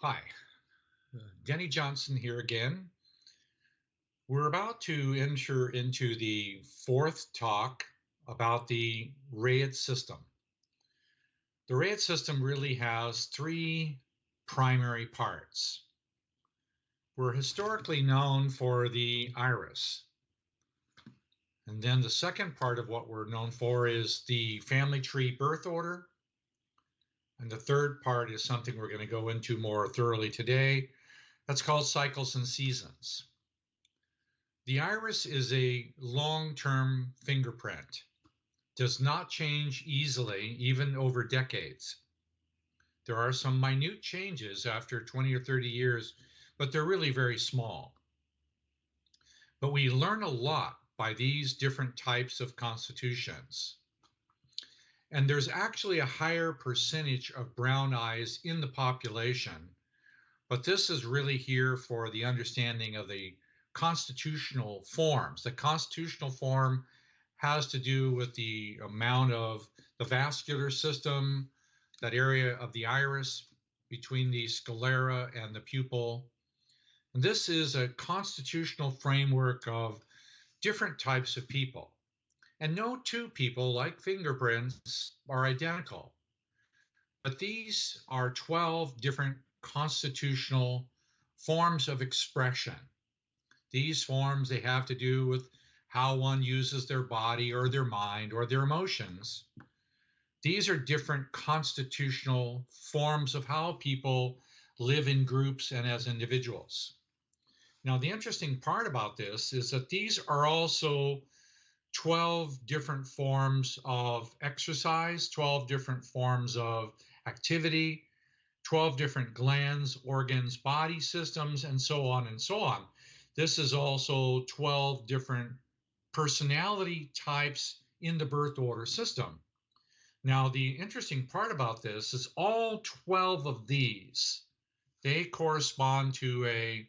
Hi, Denny Johnson here again. We're about to enter into the fourth talk about the RAYID system. The RAYID system really has three primary parts. We're historically known for the iris. And then the second part of what we're known for is the family tree birth order. And the third part is something we're going to go into more thoroughly today. That's called cycles and seasons. The iris is a long-term fingerprint. Does not change easily, even over decades. There are some minute changes after 20 or 30 years, but they're really very small. But we learn a lot by these different types of constitutions. And there's actually a higher percentage of brown eyes in the population, but this is really here for the understanding of the constitutional forms. The constitutional form has to do with the amount of the vascular system, that area of the iris between the sclera and the pupil. And this is a constitutional framework of different types of people. And no two people, like fingerprints, are identical. But these are 12 different constitutional forms of expression. These forms, they have to do with how one uses their body or their mind or their emotions. These are different constitutional forms of how people live in groups and as individuals. Now, the interesting part about this is that these are also 12 different forms of exercise, 12 different forms of activity, 12 different glands, organs, body systems, and so on and so on. This is also 12 different personality types in the birth order system. Now, the interesting part about this is all 12 of these, they correspond to a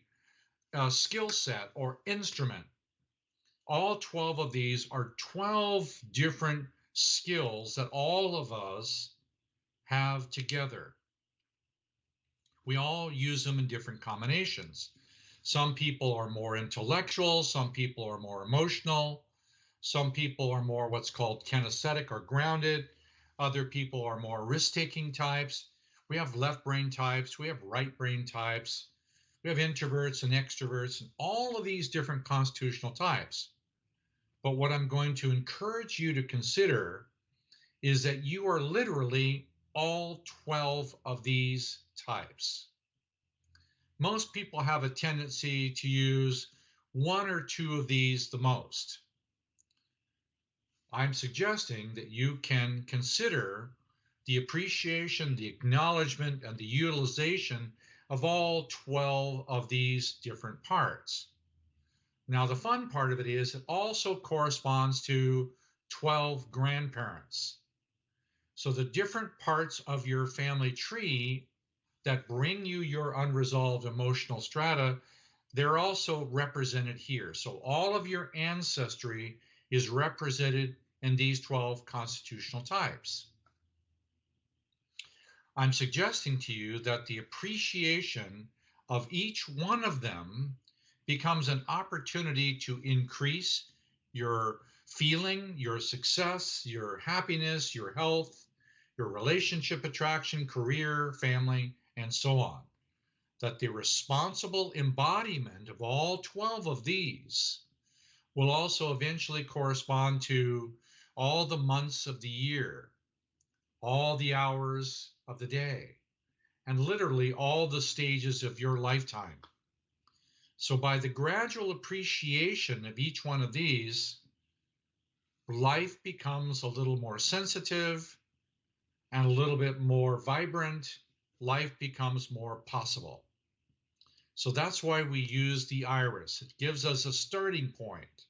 skill set or instrument. All 12 of these are 12 different skills that all of us have together. We all use them in different combinations. Some people are more intellectual, some people are more emotional, some people are more what's called kinesthetic or grounded, other people are more risk-taking types. We have left brain types, we have right brain types, we have introverts and extroverts, and all of these different constitutional types. But what I'm going to encourage you to consider is that you are literally all 12 of these types. Most people have a tendency to use one or two of these the most. I'm suggesting that you can consider the appreciation, the acknowledgement, and the utilization of all 12 of these different parts. Now, the fun part of it is it also corresponds to 12 grandparents. So the different parts of your family tree that bring you your unresolved emotional strata, they're also represented here. So all of your ancestry is represented in these 12 constitutional types. I'm suggesting to you that the appreciation of each one of them becomes an opportunity to increase your feeling, your success, your happiness, your health, your relationship attraction, career, family, and so on. That the responsible embodiment of all 12 of these will also eventually correspond to all the months of the year, all the hours of the day, and literally all the stages of your lifetime. So by the gradual appreciation of each one of these, life becomes a little more sensitive and a little bit more vibrant. Life becomes more possible. So that's why we use the iris. It gives us a starting point.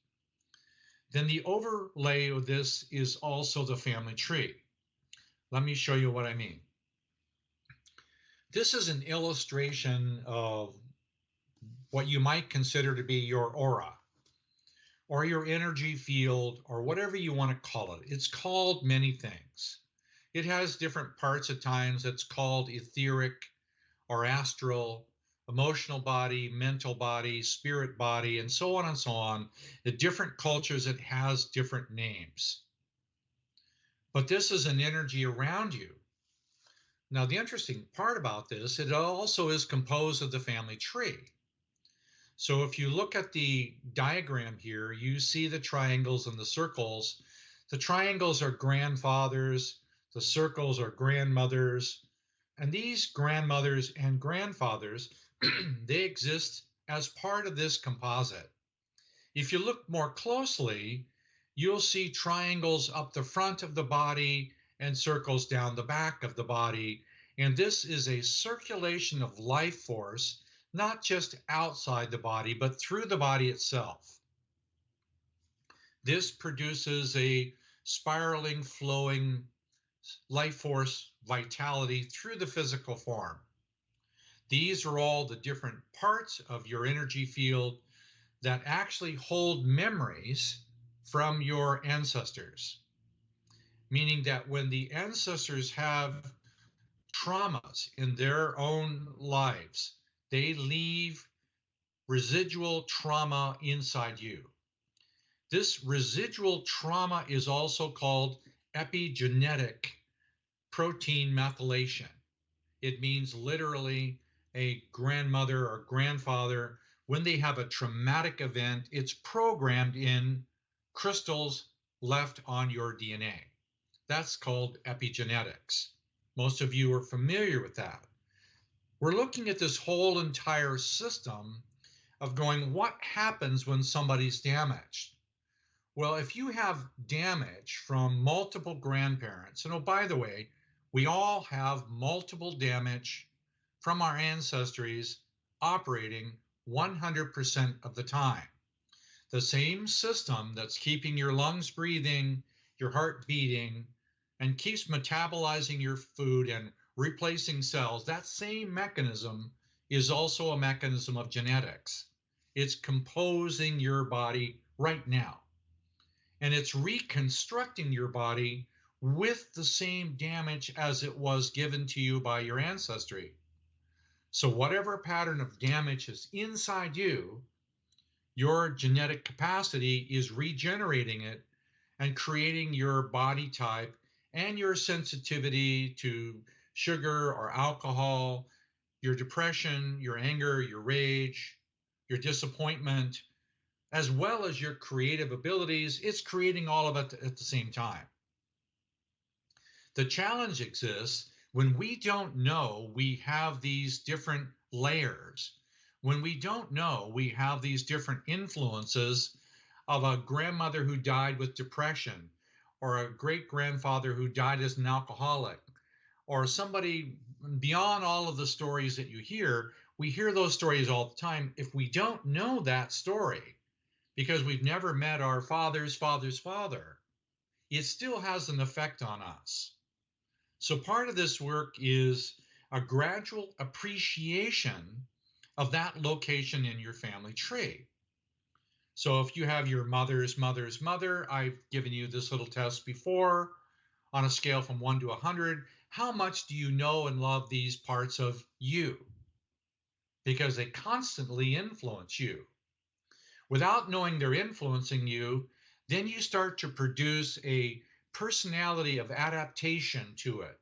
Then the overlay of this is also the family tree. Let me show you what I mean. This is an illustration of what you might consider to be your aura or your energy field or whatever you want to call it. It's called many things. It has different parts at times. It's called etheric our astral, emotional body, mental body, spirit body, and so on and so on. The different cultures, it has different names. But this is an energy around you. Now, the interesting part about this, it also is composed of the family tree. So if you look at the diagram here, you see the triangles and the circles. The triangles are grandfathers, the circles are grandmothers, and these grandmothers and grandfathers, they exist as part of this composite. If you look more closely, you'll see triangles up the front of the body and circles down the back of the body. And this is a circulation of life force, not just outside the body, but through the body itself. This produces a spiraling, flowing life force vitality through the physical form. These are all the different parts of your energy field that actually hold memories from your ancestors. Meaning that when the ancestors have traumas in their own lives, they leave residual trauma inside you. This residual trauma is also called epigenetic protein methylation. It means literally a grandmother or grandfather, when they have a traumatic event, it's programmed in crystals left on your DNA. That's called epigenetics. Most of you are familiar with that. We're looking at this whole entire system of going, what happens when somebody's damaged? Well, if you have damage from multiple grandparents, and oh, by the way, we all have multiple damage from our ancestors operating 100% of the time. The same system that's keeping your lungs breathing, your heart beating, and keeps metabolizing your food and replacing cells, that same mechanism is also a mechanism of genetics. It's composing your body right now. And it's reconstructing your body with the same damage as it was given to you by your ancestry. So whatever pattern of damage is inside you, your genetic capacity is regenerating it and creating your body type and your sensitivity to sugar or alcohol, your depression, your anger, your rage, your disappointment, as well as your creative abilities. It's creating all of it at the same time. The challenge exists when we don't know we have these different layers, when we don't know we have these different influences of a grandmother who died with depression, or a great-grandfather who died as an alcoholic, or somebody beyond all of the stories that you hear. We hear those stories all the time. If we don't know that story, because we've never met our father's father's father, it still has an effect on us. So part of this work is a gradual appreciation of that location in your family tree. So if you have your mother's mother's mother, I've given you this little test before, on a scale from 1 to 100, how much do you know and love these parts of you? Because they constantly influence you. Without knowing they're influencing you, then you start to produce a personality of adaptation to it.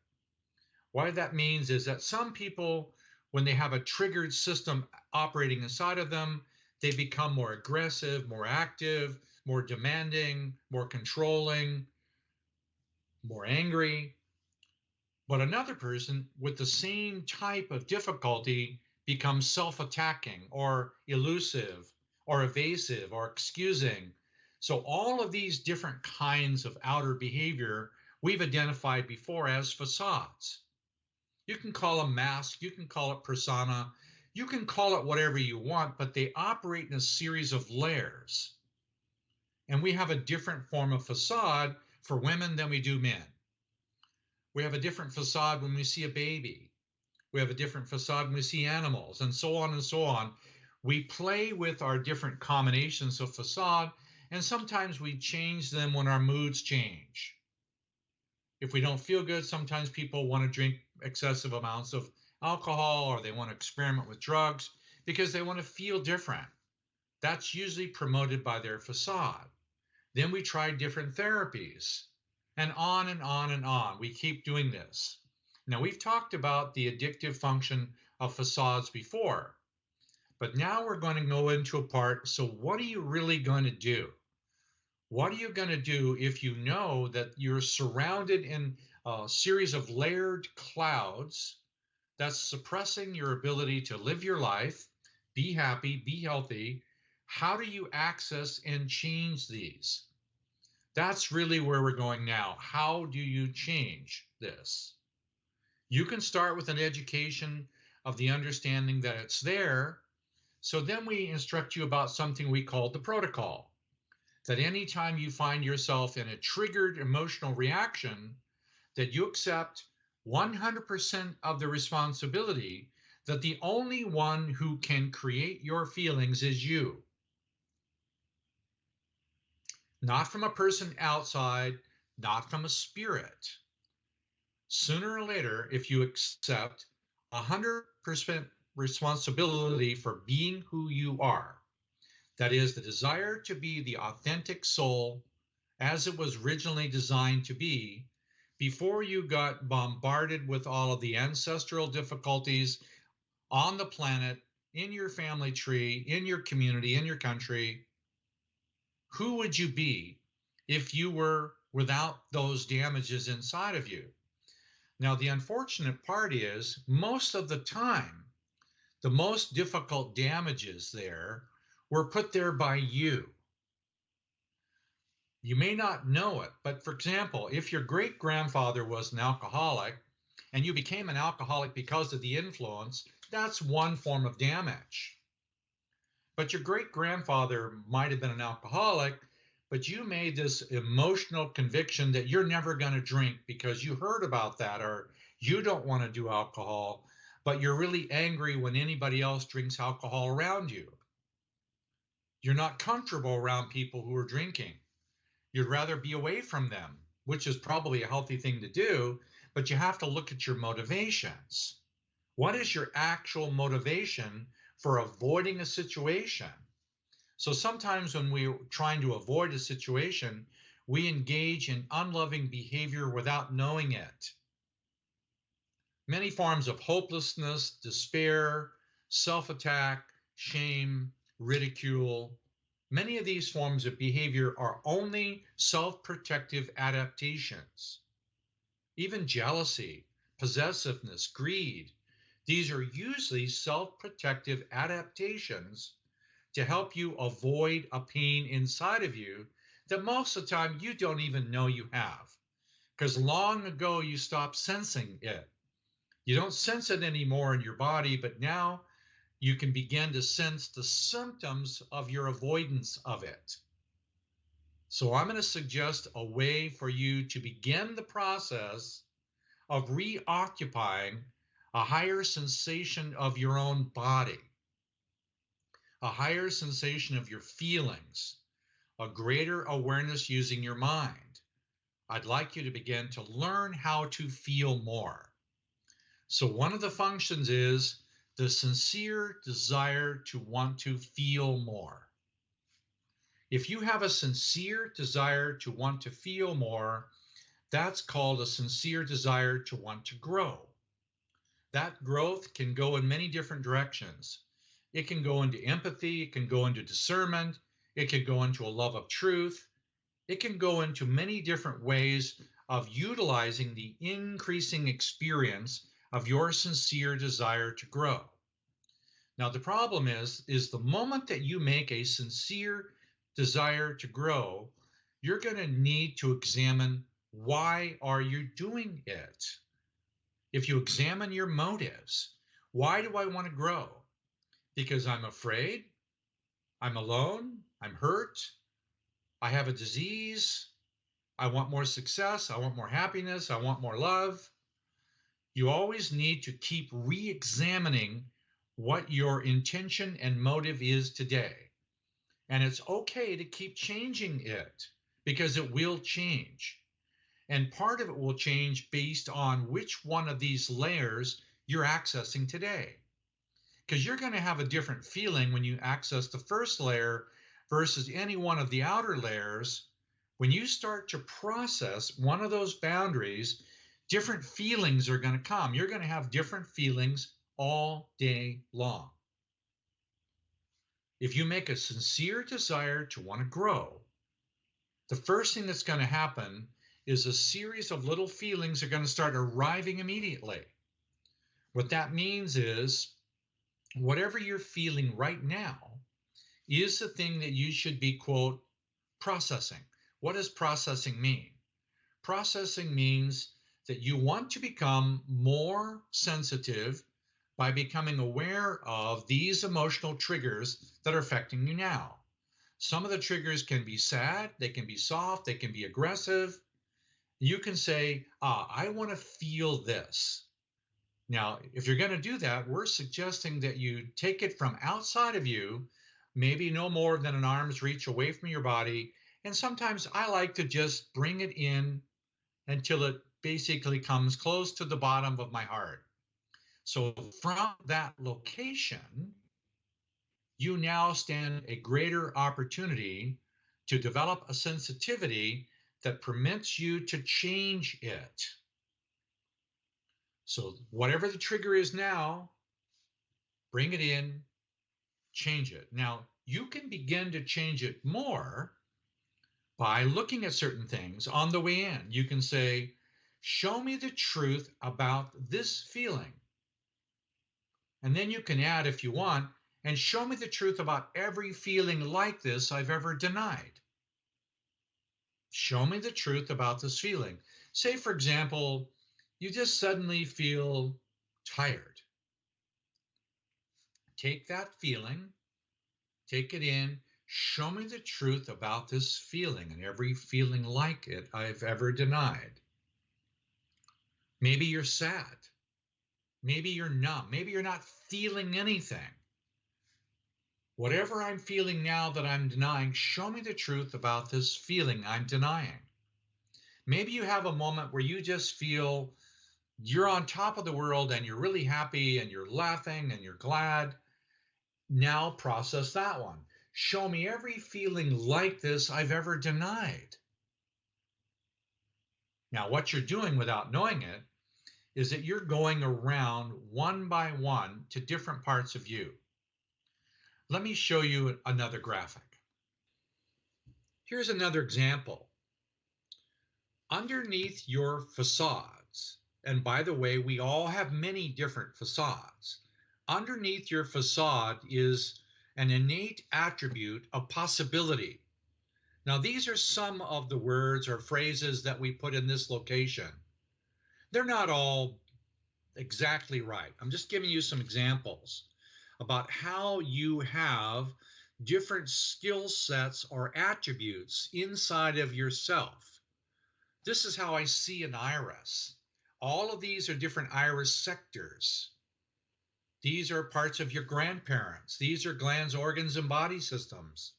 What that means is that some people, when they have a triggered system operating inside of them, they become more aggressive, more active, more demanding, more controlling, more angry. But another person with the same type of difficulty becomes self-attacking or elusive or evasive or excusing. So all of these different kinds of outer behavior we've identified before as facades. You can call them mask, you can call it persona, you can call it whatever you want, but they operate in a series of layers. And we have a different form of facade for women than we do men. We have a different facade when we see a baby. We have a different facade when we see animals, and so on and so on. We play with our different combinations of facade, and sometimes we change them when our moods change. If we don't feel good, sometimes people want to drink excessive amounts of alcohol or they want to experiment with drugs because they want to feel different. That's usually promoted by their facade. Then we try different therapies and on and on and on. We keep doing this. Now, we've talked about the addictive function of facades before, but now we're going to go into a part. So, what are you really going to do? What are you going to do if you know that you're surrounded in a series of layered clouds that's suppressing your ability to live your life, be happy, be healthy? How do you access and change these? That's really where we're going now. How do you change this? You can start with an education of the understanding that it's there. So then we instruct you about something we call the protocol. That anytime you find yourself in a triggered emotional reaction, that you accept 100% of the responsibility, that the only one who can create your feelings is you. Not from a person outside, not from a spirit. Sooner or later, if you accept 100% responsibility for being who you are, that is, the desire to be the authentic soul as it was originally designed to be, before you got bombarded with all of the ancestral difficulties on the planet, in your family tree, in your community, in your country, who would you be if you were without those damages inside of you? Now, the unfortunate part is most of the time, the most difficult damages there were put there by you. You may not know it, but for example, if your great-grandfather was an alcoholic and you became an alcoholic because of the influence, that's one form of damage. But your great-grandfather might have been an alcoholic, but you made this emotional conviction that you're never going to drink because you heard about that, or you don't want to do alcohol, but you're really angry when anybody else drinks alcohol around you. You're not comfortable around people who are drinking. You'd rather be away from them, which is probably a healthy thing to do, but you have to look at your motivations. What is your actual motivation for avoiding a situation? So sometimes when we're trying to avoid a situation, we engage in unloving behavior without knowing it. Many forms of hopelessness, despair, self-attack, shame, ridicule, many of these forms of behavior are only self-protective adaptations. Even jealousy, possessiveness, greed, these are usually self-protective adaptations to help you avoid a pain inside of you that most of the time you don't even know you have, because long ago you stopped sensing it. You don't sense it anymore in your body, but now you can begin to sense the symptoms of your avoidance of it. So I'm going to suggest a way for you to begin the process of reoccupying a higher sensation of your own body, a higher sensation of your feelings, a greater awareness using your mind. I'd like you to begin to learn how to feel more. So one of the functions is the sincere desire to want to feel more. If you have a sincere desire to want to feel more, that's called a sincere desire to want to grow. That growth can go in many different directions. It can go into empathy, it can go into discernment, it can go into a love of truth. It can go into many different ways of utilizing the increasing experience of your sincere desire to grow. Now, the problem is the moment that you make a sincere desire to grow, you're going to need to examine, why are you doing it? If you examine your motives, why do I want to grow? Because I'm afraid, I'm alone, I'm hurt, I have a disease, I want more success, I want more happiness, I want more love. You always need to keep re-examining what your intention and motive is today. And it's okay to keep changing it, because it will change. And part of it will change based on which one of these layers you're accessing today. Because you're going to have a different feeling when you access the first layer versus any one of the outer layers. When you start to process one of those boundaries, different feelings are going to come. You're going to have different feelings all day long. If you make a sincere desire to want to grow, the first thing that's going to happen is a series of little feelings are going to start arriving immediately. What that means is whatever you're feeling right now is the thing that you should be, quote, processing. What does processing mean? Processing means that you want to become more sensitive by becoming aware of these emotional triggers that are affecting you now. Some of the triggers can be sad, they can be soft, they can be aggressive. You can say, I want to feel this. Now, if you're going to do that, we're suggesting that you take it from outside of you, maybe no more than an arm's reach away from your body. And sometimes I like to just bring it in until it basically comes close to the bottom of my heart. So from that location, you now stand a greater opportunity to develop a sensitivity that permits you to change it. So whatever the trigger is now, bring it in, change it. Now, you can begin to change it more by looking at certain things on the way in. You can say, show me the truth about this feeling. And then you can add, if you want, and show me the truth about every feeling like this I've ever denied. Show me the truth about this feeling. Say, for example, you just suddenly feel tired. Take that feeling, take it in, show me the truth about this feeling and every feeling like it I've ever denied. Maybe you're sad. Maybe you're numb. Maybe you're not feeling anything. Whatever I'm feeling now that I'm denying, show me the truth about this feeling I'm denying. Maybe you have a moment where you just feel you're on top of the world and you're really happy and you're laughing and you're glad. Now process that one. Show me every feeling like this I've ever denied. Now, what you're doing without knowing it is that you're going around one by one to different parts of you. Let me show you another graphic. Here's another example. Underneath your facades, and by the way, we all have many different facades. Underneath your facade is an innate attribute of possibility. Now, these are some of the words or phrases that we put in this location. They're not all exactly right. I'm just giving you some examples about how you have different skill sets or attributes inside of yourself. This is how I see an iris. All of these are different iris sectors. These are parts of your grandparents. These are glands, organs, and body systems.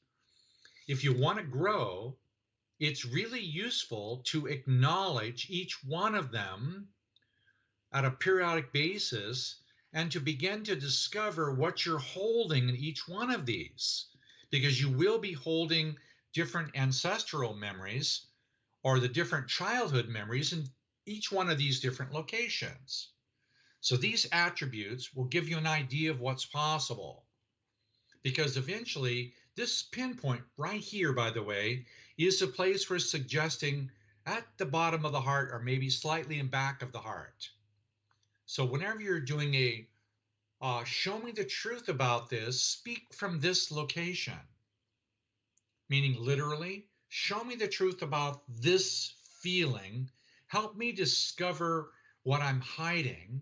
If you want to grow, it's really useful to acknowledge each one of them at a periodic basis and to begin to discover what you're holding in each one of these, because you will be holding different ancestral memories or the different childhood memories in each one of these different locations. So these attributes will give you an idea of what's possible, because eventually this pinpoint right here, by the way, is the place we're suggesting at the bottom of the heart or maybe slightly in back of the heart. So whenever you're doing a show me the truth about this, speak from this location. Meaning literally, show me the truth about this feeling. Help me discover what I'm hiding,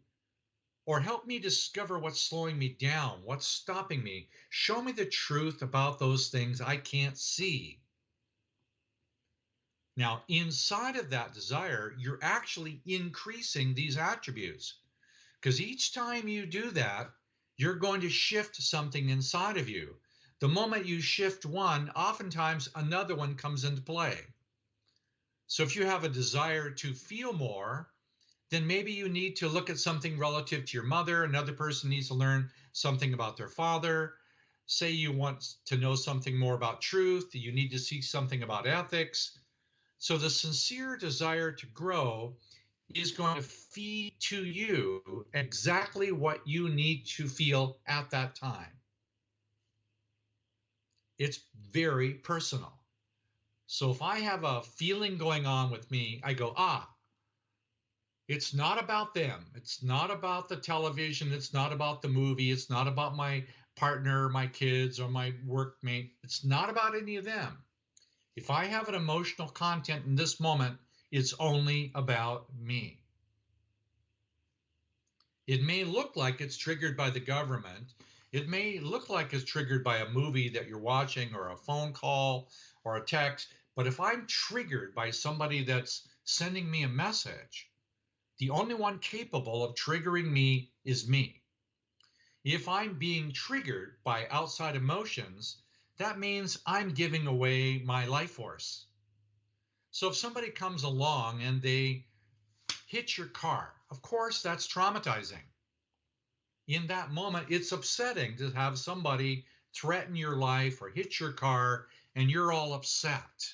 or help me discover what's slowing me down, what's stopping me. Show me the truth about those things I can't see. Now, inside of that desire, you're actually increasing these attributes. Because each time you do that, you're going to shift something inside of you. The moment you shift one, oftentimes another one comes into play. So if you have a desire to feel more, then maybe you need to look at something relative to your mother. Another person needs to learn something about their father. Say you want to know something more about truth, you need to see something about ethics. So the sincere desire to grow is going to feed to you exactly what you need to feel at that time. It's very personal. So if I have a feeling going on with me, I go, it's not about them. It's not about the television. It's not about the movie. It's not about my partner, my kids, or my workmate. It's not about any of them. If I have an emotional content in this moment, it's only about me. It may look like it's triggered by the government. It may look like it's triggered by a movie that you're watching or a phone call or a text. But if I'm triggered by somebody that's sending me a message, the only one capable of triggering me is me. If I'm being triggered by outside emotions, that means I'm giving away my life force. So if somebody comes along and they hit your car, of course, that's traumatizing. In that moment, it's upsetting to have somebody threaten your life or hit your car and you're all upset.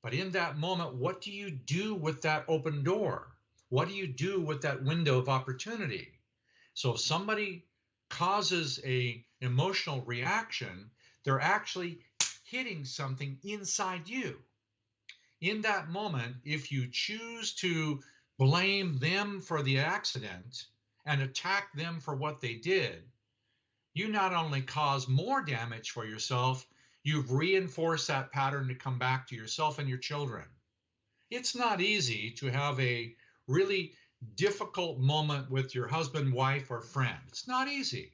But in that moment, what do you do with that open door? What do you do with that window of opportunity? So if somebody causes an emotional reaction, they're actually hitting something inside you. In that moment, if you choose to blame them for the accident and attack them for what they did, you not only cause more damage for yourself, you've reinforced that pattern to come back to yourself and your children. It's not easy to have a really difficult moment with your husband, wife, or friend. It's not easy.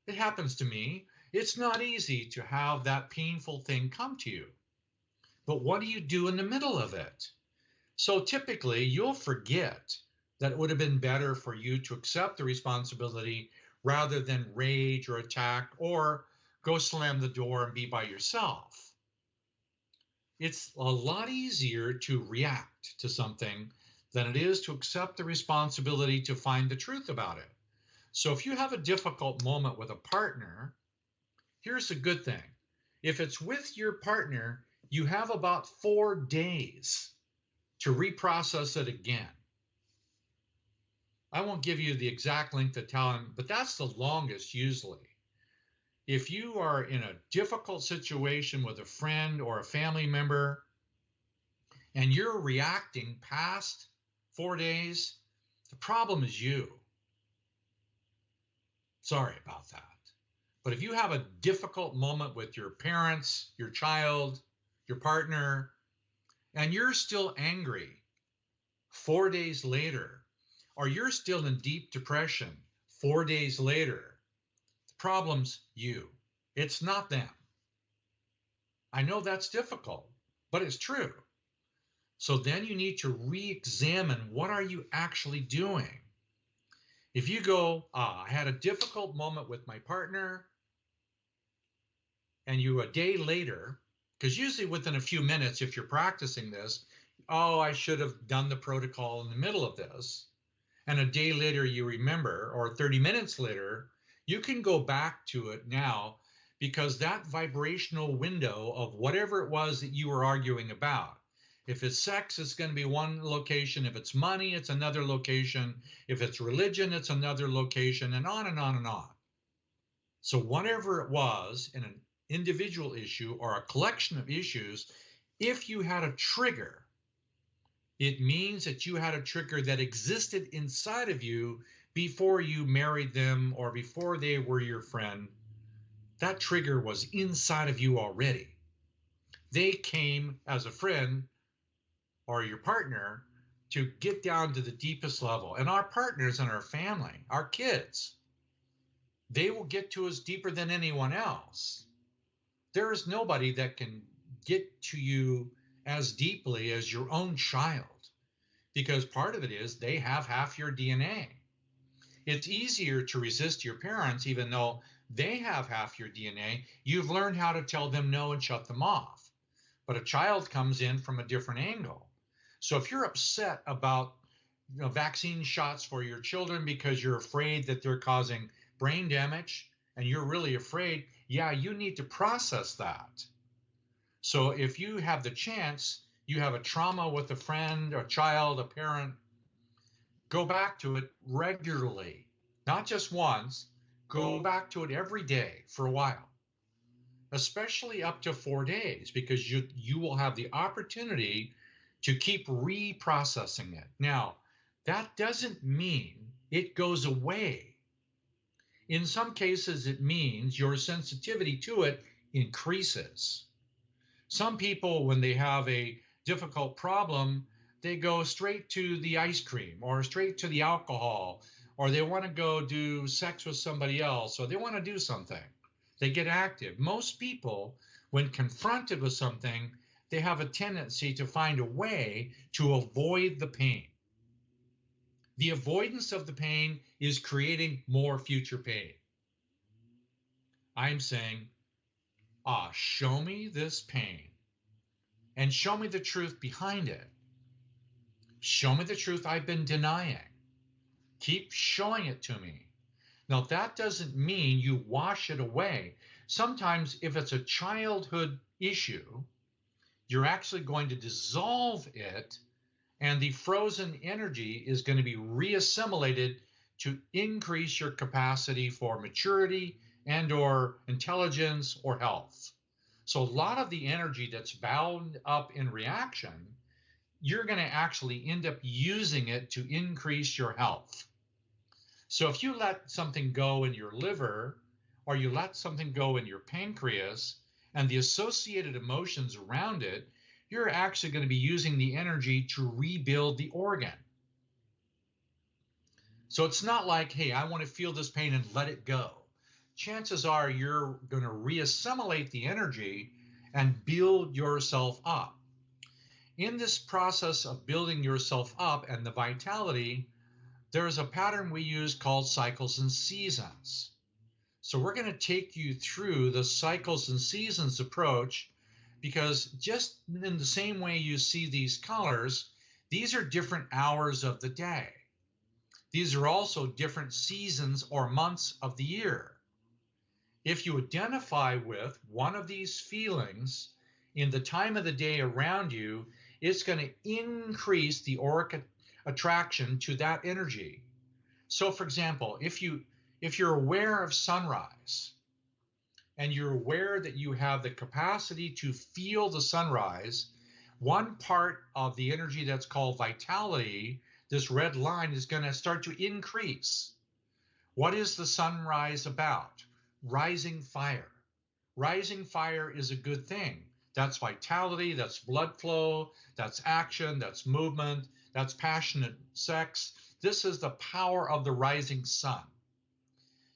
It happens to me. It's not easy to have that painful thing come to you. But what do you do in the middle of it? So typically, you'll forget that it would have been better for you to accept the responsibility rather than rage or attack or go slam the door and be by yourself. It's a lot easier to react to something than it is to accept the responsibility to find the truth about it. So if you have a difficult moment with a partner, here's a good thing. If it's with your partner, you have about 4 days to reprocess it again. I won't give you the exact length of time, but that's the longest usually. If you are in a difficult situation with a friend or a family member and you're reacting past 4 days, the problem is you. Sorry about that. But if you have a difficult moment with your parents, your child, your partner, and you're still angry 4 days later, or you're still in deep depression 4 days later, the problem's you. It's not them. I know that's difficult, but it's true. So then you need to re-examine what are you actually doing. If you go, I had a difficult moment with my partner, and you a day later, because usually within a few minutes, if you're practicing this, I should have done the protocol in the middle of this. And a day later you remember, or 30 minutes later, you can go back to it now because that vibrational window of whatever it was that you were arguing about. If it's sex, it's going to be one location. If it's money, it's another location. If it's religion, it's another location, and on and on and on. So whatever it was in an individual issue or a collection of issues, if you had a trigger, it means that you had a trigger that existed inside of you before you married them or before they were your friend. That trigger was inside of you already. They came as a friend or your partner to get down to the deepest level. And our partners and our family, our kids, they will get to us deeper than anyone else. There is nobody that can get to you as deeply as your own child, because part of it is they have half your DNA. It's easier to resist your parents, even though they have half your DNA. You've learned how to tell them no and shut them off. But a child comes in from a different angle. So if you're upset about vaccine shots for your children because you're afraid that they're causing brain damage and you're really afraid, yeah, you need to process that. So if you have the chance, you have a trauma with a friend, a child, a parent, go back to it regularly, not just once, go back to it every day for a while, especially up to 4 days, because you will have the opportunity to keep reprocessing it. Now, that doesn't mean it goes away. In some cases, it means your sensitivity to it increases. Some people, when they have a difficult problem, they go straight to the ice cream or straight to the alcohol, or they want to go do sex with somebody else, or they want to do something. They get active. Most people, when confronted with something, they have a tendency to find a way to avoid the pain. The avoidance of the pain is creating more future pain. I'm saying, show me this pain and show me the truth behind it. Show me the truth I've been denying. Keep showing it to me. Now, that doesn't mean you wash it away. Sometimes if it's a childhood issue, you're actually going to dissolve it, and the frozen energy is going to be reassimilated to increase your capacity for maturity and or intelligence or health. So a lot of the energy that's bound up in reaction, you're going to actually end up using it to increase your health. So if you let something go in your liver, or you let something go in your pancreas, and the associated emotions around it, you're actually going to be using the energy to rebuild the organ. So it's not like, hey, I want to feel this pain and let it go. Chances are you're going to reassimilate the energy and build yourself up. In this process of building yourself up and the vitality, there's a pattern we use called cycles and seasons. So we're going to take you through the cycles and seasons approach, because just in the same way you see these colors, these are different hours of the day. These are also different seasons or months of the year. If you identify with one of these feelings in the time of the day around you, it's going to increase the auric attraction to that energy. So for example, if you're aware of sunrise and you're aware that you have the capacity to feel the sunrise, one part of the energy that's called vitality, this red line, is going to start to increase. What is the sunrise about? Rising fire. Rising fire is a good thing. That's vitality, that's blood flow, that's action, that's movement, that's passionate sex. This is the power of the rising sun.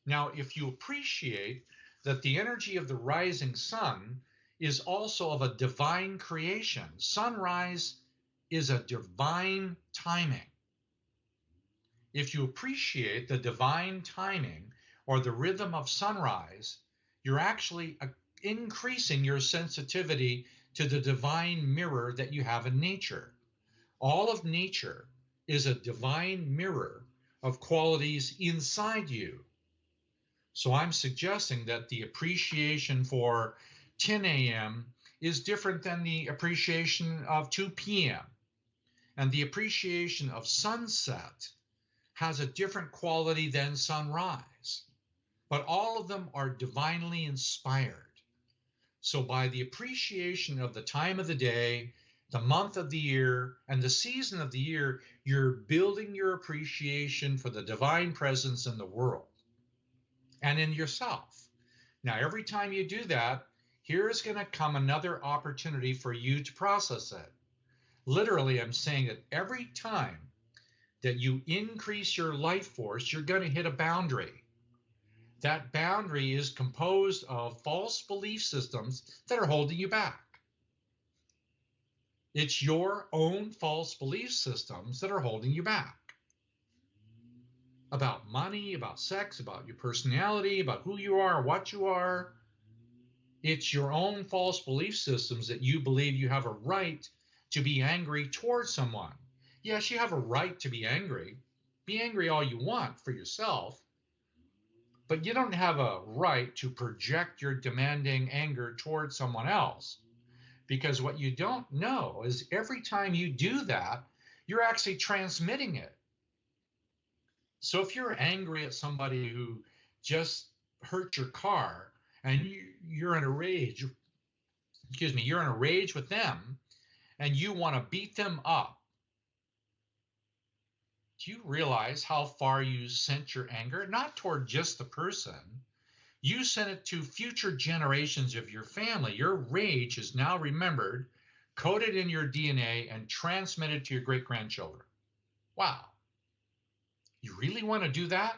Now, if you appreciate that the energy of the rising sun is also of a divine creation, sunrise is a divine timing. If you appreciate the divine timing or the rhythm of sunrise, you're actually increasing your sensitivity to the divine mirror that you have in nature. All of nature is a divine mirror of qualities inside you. So I'm suggesting that the appreciation for 10 a.m. is different than the appreciation of 2 p.m. And the appreciation of sunset has a different quality than sunrise. But all of them are divinely inspired. So by the appreciation of the time of the day, the month of the year, and the season of the year, you're building your appreciation for the divine presence in the world and in yourself. Now, every time you do that, here's going to come another opportunity for you to process it. Literally, I'm saying that every time that you increase your life force, you're going to hit a boundary. That boundary is composed of false belief systems that are holding you back. It's your own false belief systems that are holding you back. About money, about sex, about your personality, about who you are, what you are. It's your own false belief systems that you believe you have a right to be angry towards someone. Yes, you have a right to be angry. Be angry all you want for yourself, but you don't have a right to project your demanding anger towards someone else. Because what you don't know is every time you do that, you're actually transmitting it. So if you're angry at somebody who just hurt your car and you're in a rage, excuse me, you're in a rage with them and you want to beat them up, do you realize how far you sent your anger? Not toward just the person. You sent it to future generations of your family. Your rage is now remembered, coded in your DNA, and transmitted to your great-grandchildren. Wow. You really want to do that?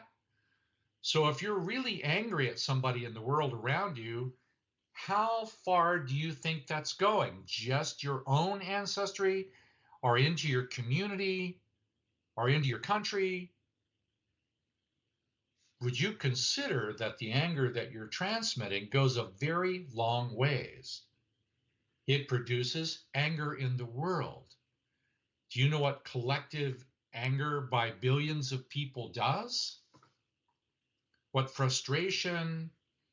So if you're really angry at somebody in the world around you, how far do you think that's going? Just your own ancestry, or into your community, or into your country? Would you consider that the anger that you're transmitting goes a very long ways? It produces anger in the world. Do you know what collective anger by billions of people does? What frustration,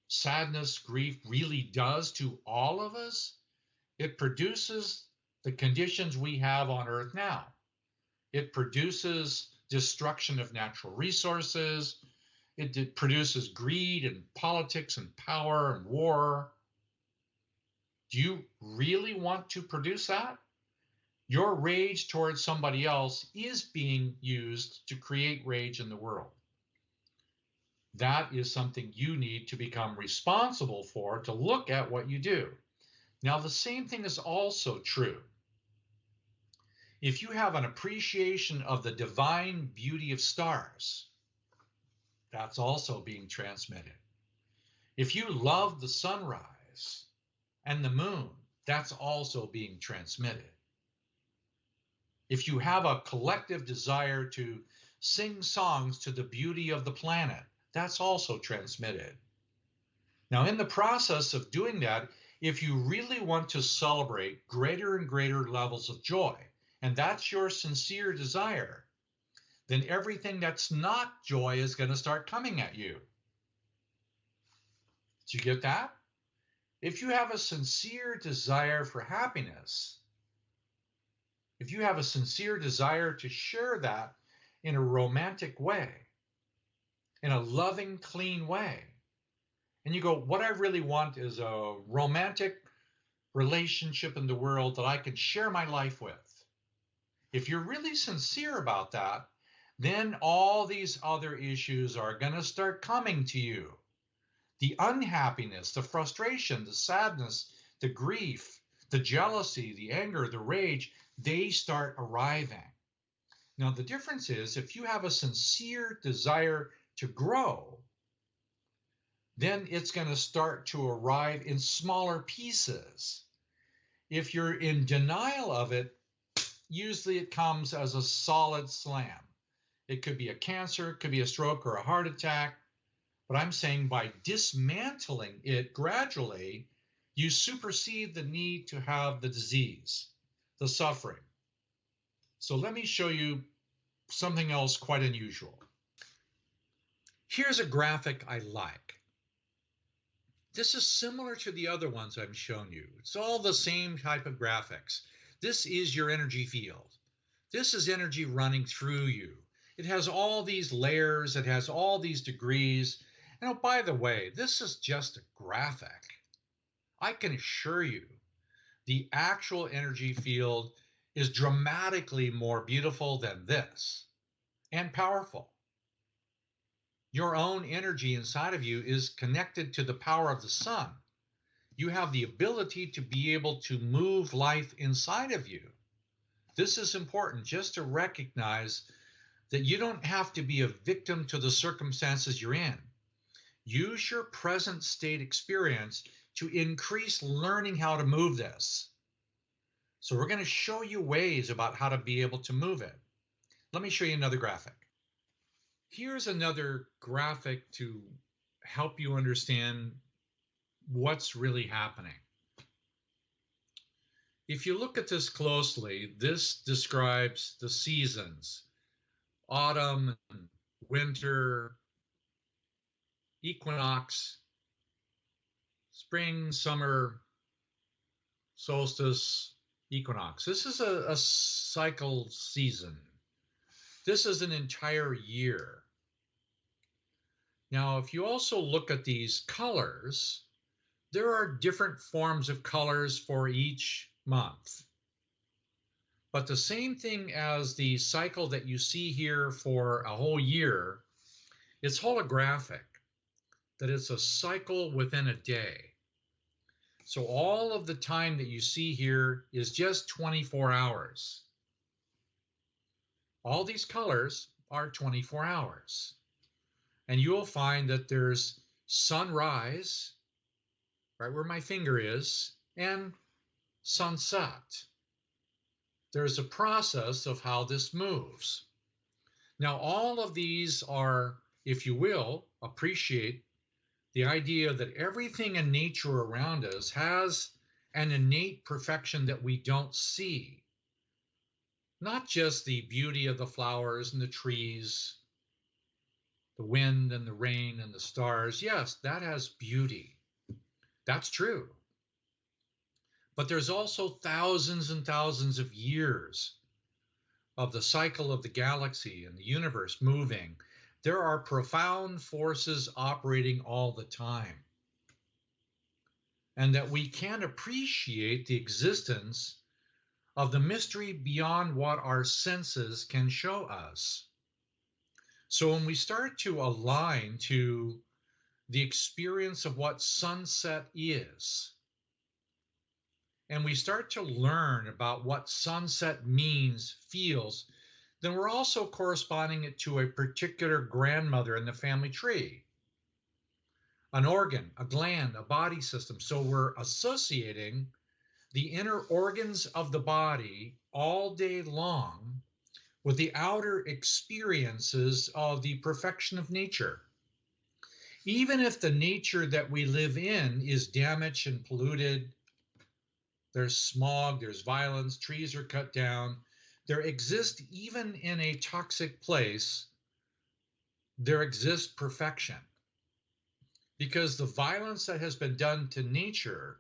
sadness, grief really does to all of us? It produces the conditions we have on Earth now. It produces destruction of natural resources. It produces greed and politics and power and war. Do you really want to produce that? Your rage towards somebody else is being used to create rage in the world. That is something you need to become responsible for, to look at what you do. Now, the same thing is also true. If you have an appreciation of the divine beauty of stars, that's also being transmitted. If you love the sunrise and the moon, that's also being transmitted. If you have a collective desire to sing songs to the beauty of the planet, that's also transmitted. Now, in the process of doing that, if you really want to celebrate greater and greater levels of joy, and that's your sincere desire, then everything that's not joy is going to start coming at you. Do you get that? If you have a sincere desire for happiness, if you have a sincere desire to share that in a romantic way, in a loving, clean way, and you go, what I really want is a romantic relationship in the world that I can share my life with. If you're really sincere about that, then all these other issues are going to start coming to you. The unhappiness, the frustration, the sadness, the grief, the jealousy, the anger, the rage, they start arriving. Now, the difference is if you have a sincere desire to grow, then it's going to start to arrive in smaller pieces. If you're in denial of it, usually it comes as a solid slam. It could be a cancer, it could be a stroke or a heart attack. But I'm saying by dismantling it gradually, you supersede the need to have the disease, the suffering. So let me show you something else quite unusual. Here's a graphic I like. This is similar to the other ones I've shown you. It's all the same type of graphics. This is your energy field. This is energy running through you. It has all these layers. It has all these degrees. And oh, by the way, this is just a graphic. I can assure you the actual energy field is dramatically more beautiful than this and powerful. Your own energy inside of you is connected to the power of the sun. You have the ability to be able to move life inside of you. This is important just to recognize that you don't have to be a victim to the circumstances you're in. Use your present state experience to increase learning how to move this. So we're going to show you ways about how to be able to move it. Let me show you another graphic. Here's another graphic to help you understand what's really happening. If you look at this closely, this describes the seasons, autumn, winter, equinox, spring, summer, solstice, equinox. This is a cycle season. This is an entire year. Now, if you also look at these colors, there are different forms of colors for each month. But the same thing as the cycle that you see here for a whole year, it's holographic, that it's a cycle within a day. So all of the time that you see here is just 24 hours. All these colors are 24 hours. And you'll find that there's sunrise, right where my finger is, and sunset. There's a process of how this moves. Now, all of these are, if you will, appreciate the idea that everything in nature around us has an innate perfection that we don't see. Not just the beauty of the flowers and the trees, the wind and the rain and the stars. Yes, that has beauty. That's true. But there's also thousands and thousands of years of the cycle of the galaxy and the universe moving. There are profound forces operating all the time. And that we can appreciate the existence of the mystery beyond what our senses can show us. So when we start to align to the experience of what sunset is, and we start to learn about what sunset means, feels, then we're also corresponding it to a particular grandmother in the family tree, an organ, a gland, a body system. So we're associating the inner organs of the body all day long with the outer experiences of the perfection of nature. Even if the nature that we live in is damaged and polluted, there's smog, there's violence, trees are cut down, there exists, even in a toxic place, there exists perfection. Because the violence that has been done to nature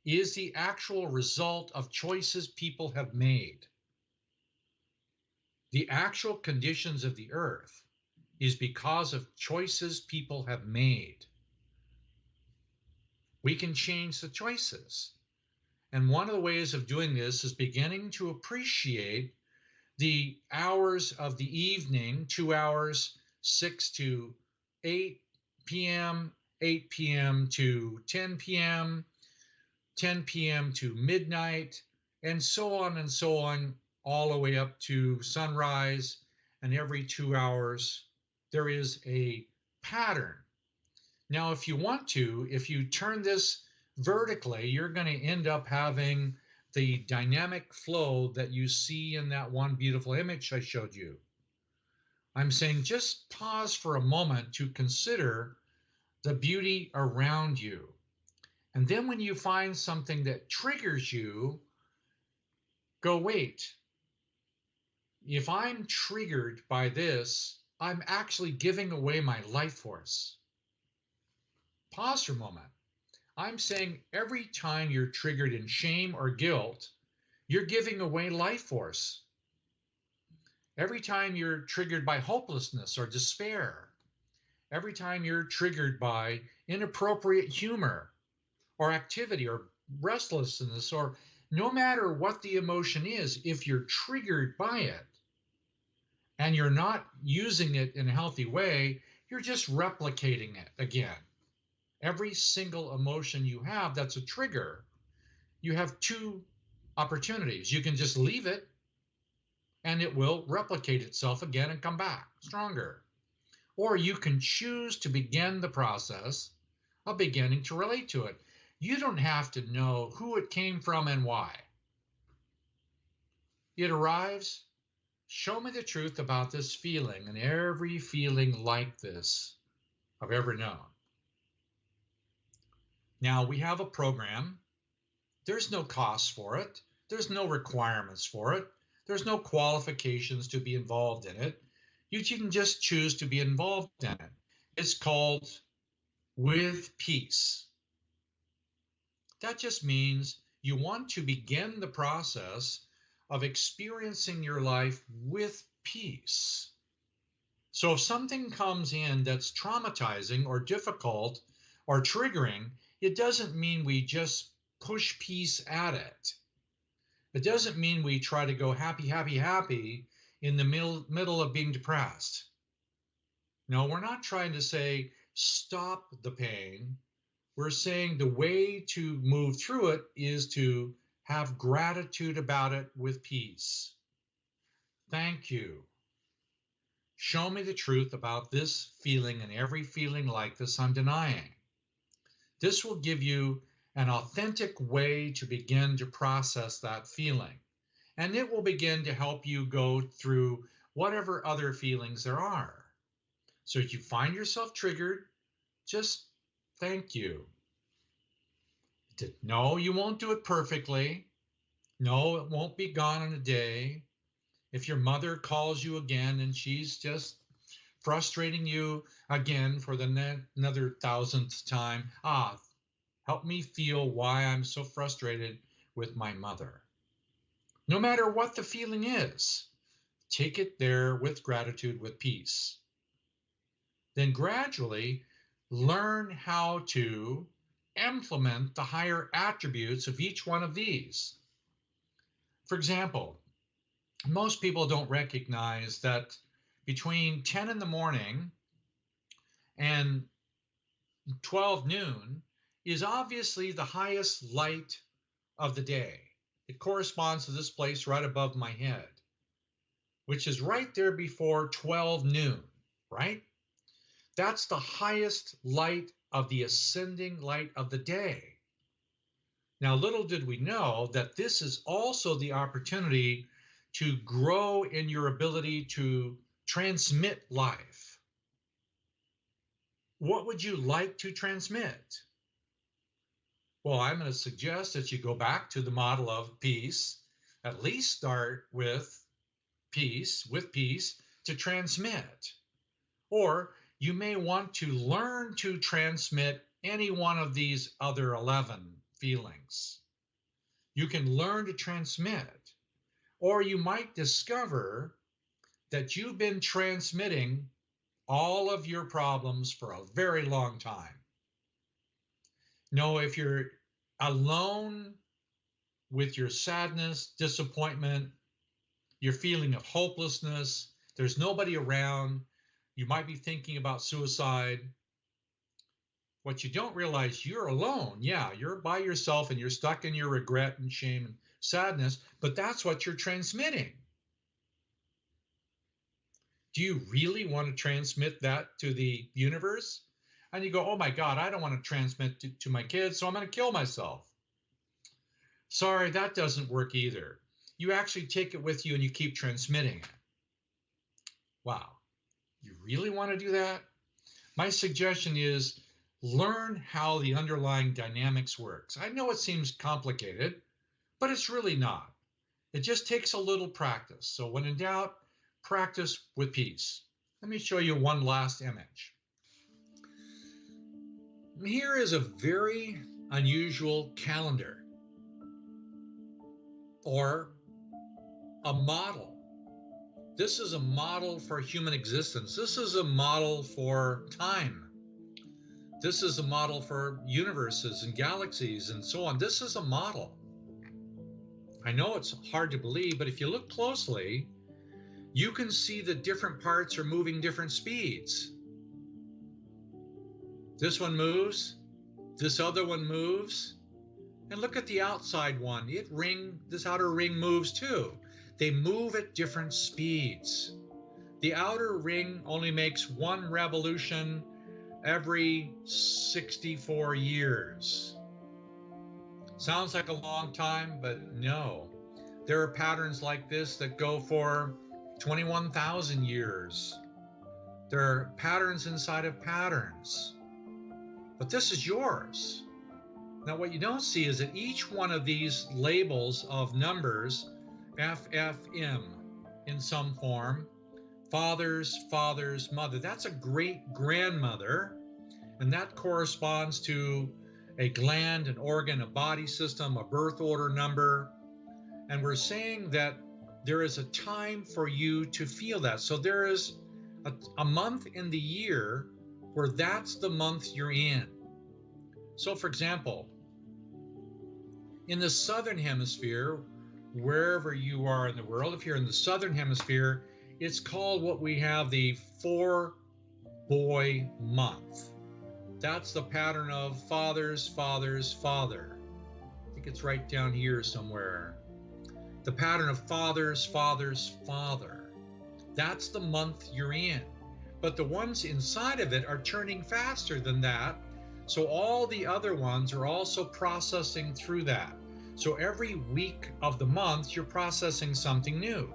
is the actual result of choices people have made. The actual conditions of the earth is because of choices people have made. We can change the choices. And one of the ways of doing this is beginning to appreciate the hours of the evening, 2 hours, 6 to 8 p.m., 8 p.m. to 10 p.m., 10 p.m. to midnight, and so on, all the way up to sunrise. And every 2 hours, there is a pattern. Now, if you want to, if you turn this vertically, you're going to end up having the dynamic flow that you see in that one beautiful image I showed you. I'm saying just pause for a moment to consider the beauty around you. And then when you find something that triggers you, go, wait. If I'm triggered by this, I'm actually giving away my life force. Pause for a moment. I'm saying every time you're triggered in shame or guilt, you're giving away life force. Every time you're triggered by hopelessness or despair, every time you're triggered by inappropriate humor or activity or restlessness, or no matter what the emotion is, if you're triggered by it and you're not using it in a healthy way, you're just replicating it again. Every single emotion you have that's a trigger, you have two opportunities. You can just leave it and it will replicate itself again and come back stronger. Or you can choose to begin the process of beginning to relate to it. You don't have to know who it came from and why. It arrives, show me the truth about this feeling and every feeling like this I've ever known. Now we have a program. There's no cost for it. There's no requirements for it. There's no qualifications to be involved in it. You can just choose to be involved in it. It's called with peace. That just means you want to begin the process of experiencing your life with peace. So if something comes in that's traumatizing or difficult or triggering, it doesn't mean we just push peace at it. It doesn't mean we try to go happy, happy, happy in the middle of being depressed. No, we're not trying to say stop the pain. We're saying the way to move through it is to have gratitude about it with peace. Thank you. Show me the truth about this feeling and every feeling like this I'm denying. This will give you an authentic way to begin to process that feeling. And it will begin to help you go through whatever other feelings there are. So if you find yourself triggered, just thank you. No, you won't do it perfectly. No, it won't be gone in a day. If your mother calls you again and she's just frustrating you again for the another 1000th time, help me feel why I'm so frustrated with my mother. No matter what the feeling is, take it there with gratitude, with peace. Then gradually learn how to implement the higher attributes of each one of these. For example, most people don't recognize that between 10 in the morning and 12 noon is obviously the highest light of the day. It corresponds to this place right above my head, which is right there before 12 noon, right? That's the highest light of the ascending light of the day. Now, little did we know that this is also the opportunity to grow in your ability to transmit life. What would you like to transmit? Well, I'm going to suggest that you go back to the model of peace, at least start with peace, to transmit. Or you may want to learn to transmit any one of these other 11 feelings. You can learn to transmit, or you might discover that you've been transmitting all of your problems for a very long time. No, if you're alone with your sadness, disappointment, your feeling of hopelessness, there's nobody around, you might be thinking about suicide. What you don't realize, you're alone. Yeah, you're by yourself and you're stuck in your regret and shame and sadness, but that's what you're transmitting. Do you really want to transmit that to the universe? And you go, oh my God, I don't want to transmit to my kids, so I'm going to kill myself. Sorry, that doesn't work either. You actually take it with you and you keep transmitting it. Wow, you really want to do that? My suggestion is learn how the underlying dynamics works. I know it seems complicated, but it's really not. It just takes a little practice. So when in doubt, practice with peace. Let me show you one last image. Here is a very unusual calendar or a model. This is a model for human existence. This is a model for time. This is a model for universes and galaxies and so on. This is a model. I know it's hard to believe, but if you look closely, you can see the different parts are moving different speeds. This one moves, this other one moves, and look at the outside one. This outer ring moves too. They move at different speeds. The outer ring only makes one revolution every 64 years. Sounds like a long time, but no. There are patterns like this that go for 21,000 years. There are patterns inside of patterns. But this is yours. Now, what you don't see is that each one of these labels of numbers, FFM in some form, fathers, mother, that's a great grandmother, and that corresponds to a gland, an organ, a body system, a birth order number. And we're saying that there is a time for you to feel that. So there is a month in the year where that's the month you're in. So for example, in the southern hemisphere, wherever you are in the world, if you're in the southern hemisphere, it's called what we have the 4-boy month. That's the pattern of fathers, father. I think it's right down here somewhere. The pattern of fathers, father. That's the month you're in. But the ones inside of it are turning faster than that. So all the other ones are also processing through that. So every week of the month, you're processing something new.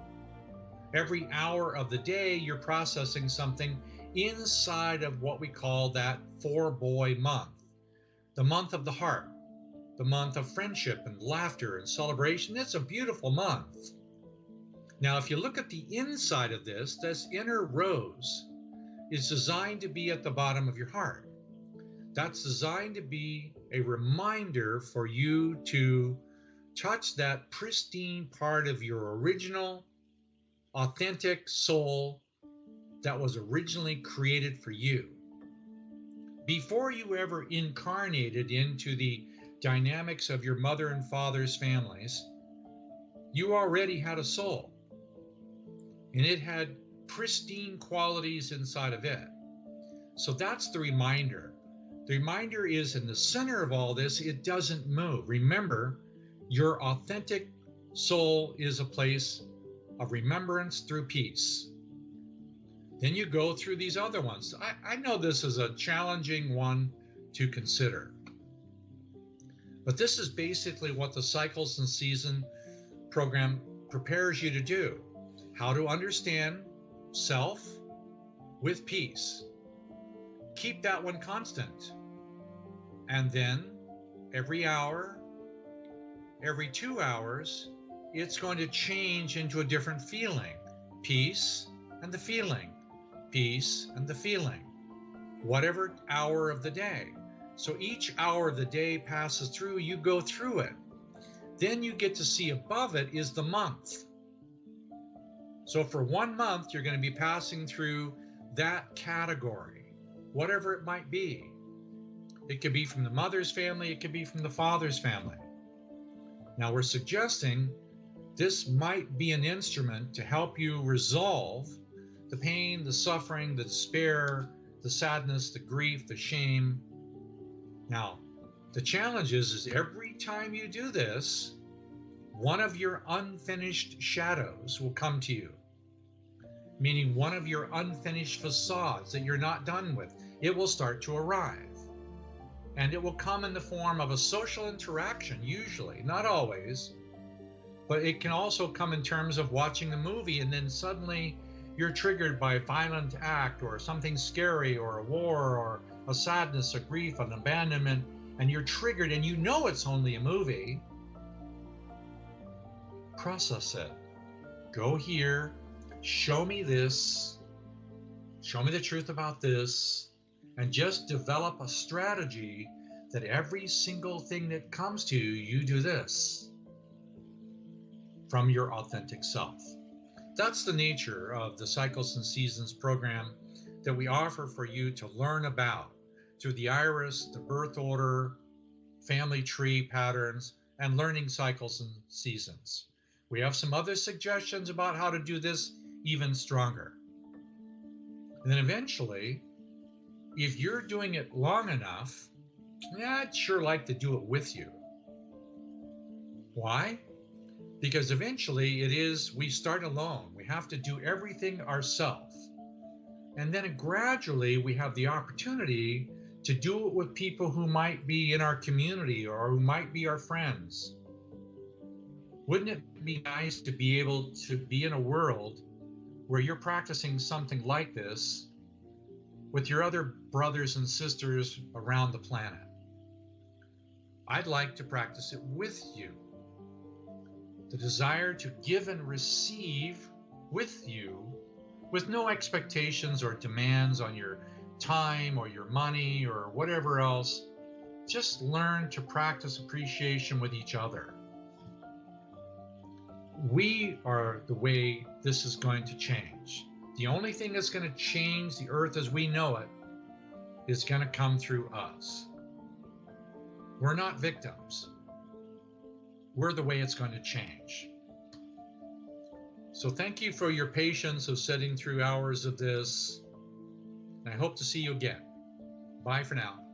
Every hour of the day, you're processing something inside of what we call that 4-boy month. The month of the heart, the month of friendship and laughter and celebration. It's a beautiful month. Now, if you look at the inside of this inner rose is designed to be at the bottom of your heart. That's designed to be a reminder for you to touch that pristine part of your original, authentic soul that was originally created for you. Before you ever incarnated into the dynamics of your mother and father's families, you already had a soul, and it had pristine qualities inside of it. So that's the reminder. The reminder is in the center of all this, it doesn't move. Remember, your authentic soul is a place of remembrance through peace. Then you go through these other ones. I know this is a challenging one to consider, but this is basically what the Cycles and Season program prepares you to do. How to understand self with peace. Keep that one constant. And then every hour, every 2 hours, it's going to change into a different feeling. Peace and the feeling. Peace and the feeling. Whatever hour of the day. So each hour of the day passes through, you go through it. Then you get to see above it is the month. So for 1 month, you're going to be passing through that category, whatever it might be. It could be from the mother's family, it could be from the father's family. Now we're suggesting this might be an instrument to help you resolve the pain, the suffering, the despair, the sadness, the grief, the shame. Now, the challenge is every time you do this, one of your unfinished shadows will come to you, meaning one of your unfinished facades that you're not done with. It will start to arrive. And it will come in the form of a social interaction, usually, not always, but it can also come in terms of watching a movie and then suddenly you're triggered by a violent act or something scary or a war or a sadness, a grief, an abandonment, and you're triggered and you know it's only a movie. Process it. Go here, show me this, show me the truth about this, and just develop a strategy that every single thing that comes to you, you do this from your authentic self. That's the nature of the Cycles and Seasons program that we offer for you to learn about through the iris, the birth order, family tree patterns, and learning cycles and seasons. We have some other suggestions about how to do this even stronger. And then eventually, if you're doing it long enough, I'd sure like to do it with you. Why? Because eventually we start alone. We have to do everything ourselves. And then gradually we have the opportunity to do it with people who might be in our community or who might be our friends. Wouldn't it be nice to be able to be in a world where you're practicing something like this with your other brothers and sisters around the planet? I'd like to practice it with you. The desire to give and receive with you, with no expectations or demands on your time or your money or whatever else. Just learn to practice appreciation with each other. We are the way this is going to change. The only thing that's going to change the earth as we know it is going to come through us. We're not victims. We're the way it's going to change. So thank you for your patience of sitting through hours of this. I hope to see you again. Bye for now.